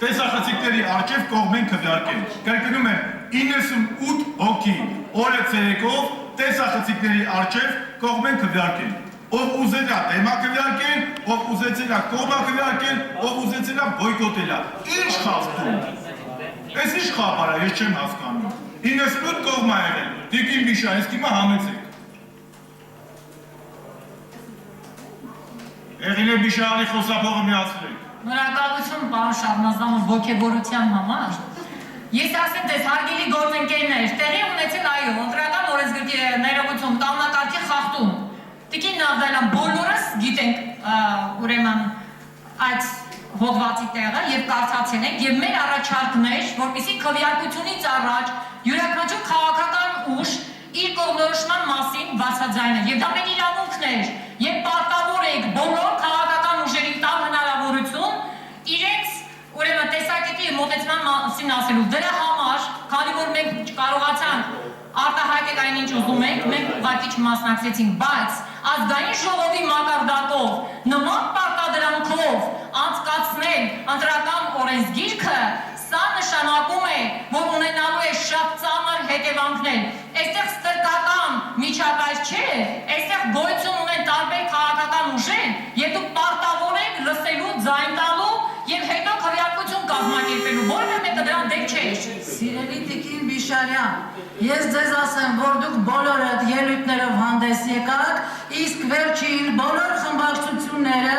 տեսախցիկների առջև կողմեն քվեարկել։ Կրկնում եմ 98 հոգի օրը ցերեկով տեսախցիկների առջև կողմեն քվեարկել։ Ով ուզել է թեմա քվեարկել, ով ուզեցել է կողմա քվեարկել, ով ուզեցել է բոյկոտել է։ Ինչ խախտում։ Այս ինչ խաղար է, ես չեմ հասկանում։ 98 կողմ ա եղել։ Տիկին Բիշան, իսկ հիմա համեցեք։ Եղինե Բիշանի խոսափողը միացրեք։ Շնորհակալություն պարոն Շահնազարյան ոգևորության համար։ Ես ասեմ դες հարգելի գործընկերներ, տեղի ունեցել այո, ընտրական օրենսգրքի ներողություն, կանոնակարգի խախտում։ Տիկին Նավդալյան, բոլորս գիտենք ուրեմն այդ հոդվածի տեղը եւ կարդացել ենք եւ մեր առաջարկներ, որպեսզի քվեարկությունից առաջ յուրաքանչյուր քաղաքական ուժ իր կողմնորոշման մասին բացաձայներ եւ դա մեր իրավունքն էր եւ պարտավոր ենք բոլոր քաղաքական ուժերին տալ հնարավորություն իրենց ուրեմն տեսակետի մոտեցման մասին ասելու։ Դրա համար, քանի որ մենք չկարողացանք արտահայտել այնինչ ուզում ենք, մենք ուղղակի չմասնակցեցինք, բայց ազգային ժողովի մակարդակով նման պարտադրանքով անցկացնել ընտրական օրենսգիրքը, սա նշանակում է, որ ունենալու է շատ ծանր հետևանքներ։ Այստեղ ստրկական միջավայր չէ, այստեղ գոյություն ունեն տարբեր քաղաքական ուժեր, եւ դուք պարտավոր եք լսելու, ձայն տալու եւ հետո քվեարկություն կազմակերպելու, որևէ մեկը դրան դեպ չէ։ Սիրելի Տիկին Բիշարյան, ես ձեզ ասեմ, որ դուք բոլորդ ելույթներով հանդես եկաք, իսկ վերջին բոլոր խմբակցությունները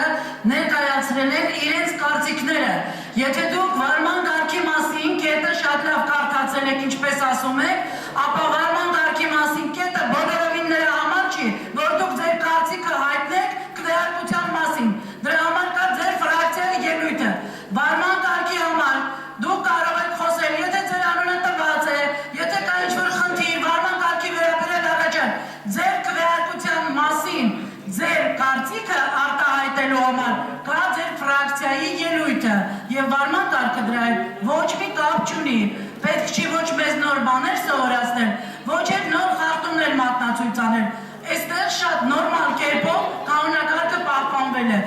ներկայացրել են իրենց կարծիքները։ Եթե դուք վարման կարգի մասին կետը շատ լավ կարդացել եք, ինչպես ասում եք, ապա վարման կարգի մասին կետը բոլորովին նրա համար չի, որ դուք ձեր կարծիքը հայտնեք քվեարկության մասին։ Դրա համար կա ձեր ֆրակցիայի ելույթը։ Վարման կարգի համար դուք կարող եք խոսել, եթե ձեր անունը տված է, եթե կա ինչ-որ խնդիր, վարման կարգի վերաբերյալ առաջարկ, ձեր քվեարկության մասին, ձեր կարծիքը արտահայտելու համար կա ձեր ֆրակցիայի ելույթը եւ վարման կարգը դրա հետ ոչ մի կապ չունի։ Պետք չի ոչ մեզ նոր բաներ սովորացնել, ոչ էլ նոր խախտումներ մատնացույց անել։ Այստեղ շատ նորմալ կերպով կանոնակարգը պահպանվել է։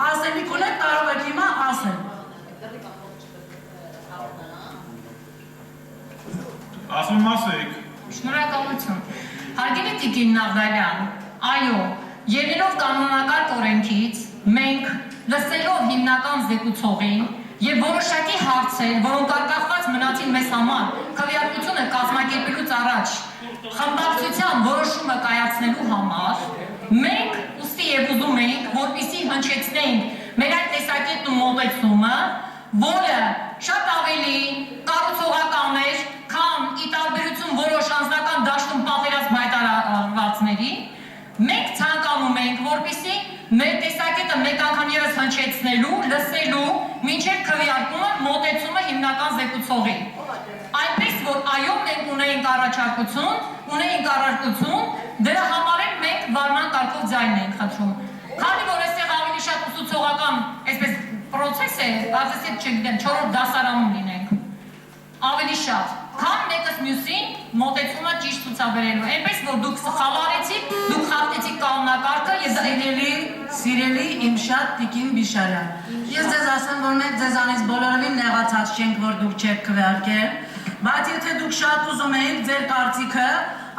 Ասելիք ունեք, կարող եք հիմա ասել։ Ասում ասեք։ Շնորհակալություն։ Հարգելի Տիկին Նավդալյան, այո, ելնելով կանոնակարգ օրենքից, մենք լսելով հիմնական զեկուցողին եւ որոշակի հարցեր, որոնք արկախված մնացին մեզ համար, քվեարկությունը կազմակերպելուց առաջ խմբակցության որոշումը կայացնելու համար, մենք ուստի եւ ուզում ենք, որպեսզի հնչեցնենք մեր այդ տեսակետն ու մոտեցումը, որը շատ ավելի կառուցողական էր, քան ի տարբերություն որոշ անձնական դաշտում պատերազմ հայտարարվածների, մենք ցանկանում ենք, որպեսզի մեր տեսակետը մեկ անգամ ևս հնչեցնելու, լսելու, մինչև քվեարկումը մոտեցումը հիմնական զեկուցողի։ Այնպես որ այո, մենք ունեինք առաջարկություն, դրա համար էլ մենք վարման կարգով ձայն ենք խնդրում։ Քանի որ այստեղ ավելի շատ ուսուցողական, այսպես պրոցես է, ասեցի չգիտեմ, 4-րդ դասարանում լինենք։ Ավելի շատ, քան մեկս մյուսին մոտեցումը ճիշտ ցուցաբերելու։ Այնպես որ դուք խավարեցիք, դուք խախտեցիք կանոնակարգը եւ Սիրելի իմ շատ Տիկին Բիշարյան, ես ձեզ ասեմ, որ մենք ձեզանից բոլորովին նեղացած չենք, որ դուք չեք քվեարկել, բայց եթե դուք շատ ուզում եք ձեր կարծիքը,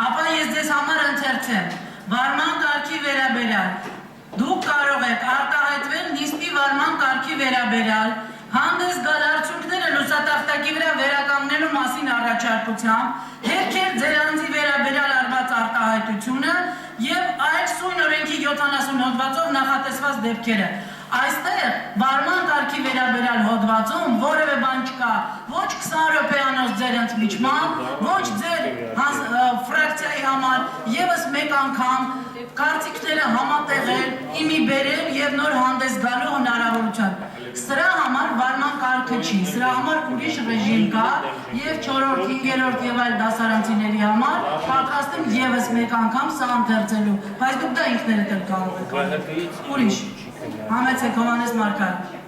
ապա ես ձեզ համար ընթերցեմ։ Վարման կարգի վերաբերյալ դուք կարող եք արտահայտվել նիստի վարման կարգի վերաբերյալ, հանդես գալ արդյունքները լուսատախտակի վրա վերականգնելու մասին առաջարկությամբ, հերքել ձեր անձի վերաբերյալ արված արտահայտությունը եւ այլ սույն օրենքի 70 հոդվածով նախատեսված դեպքերը։ Այստեղ վարման կարգի վերաբերյալ հոդվածում որևէ բան չկա, ոչ 20 րոպեանոց ձեր ընդմիջման, ոչ ձեր ֆրակցիայի համար եւս մեկ անգամ կարծիքները համատեղել, իմի բերել եւ նոր հանդես գալու հնարավորությամբ։ Սրա համար վարման կարգը չի, սրա համար ուրիշ ռեժիմ կա եւ 4-րդ, 5-րդ եւ այլ դասարանցիների համար պատրաստեմ եւս մեկ անգամ սա ընթերցելու, բայց դուք դա ինքներդ էլ կարող եք։ Ուրիշ Համեցեք Հովհաննես Մարգարիտ։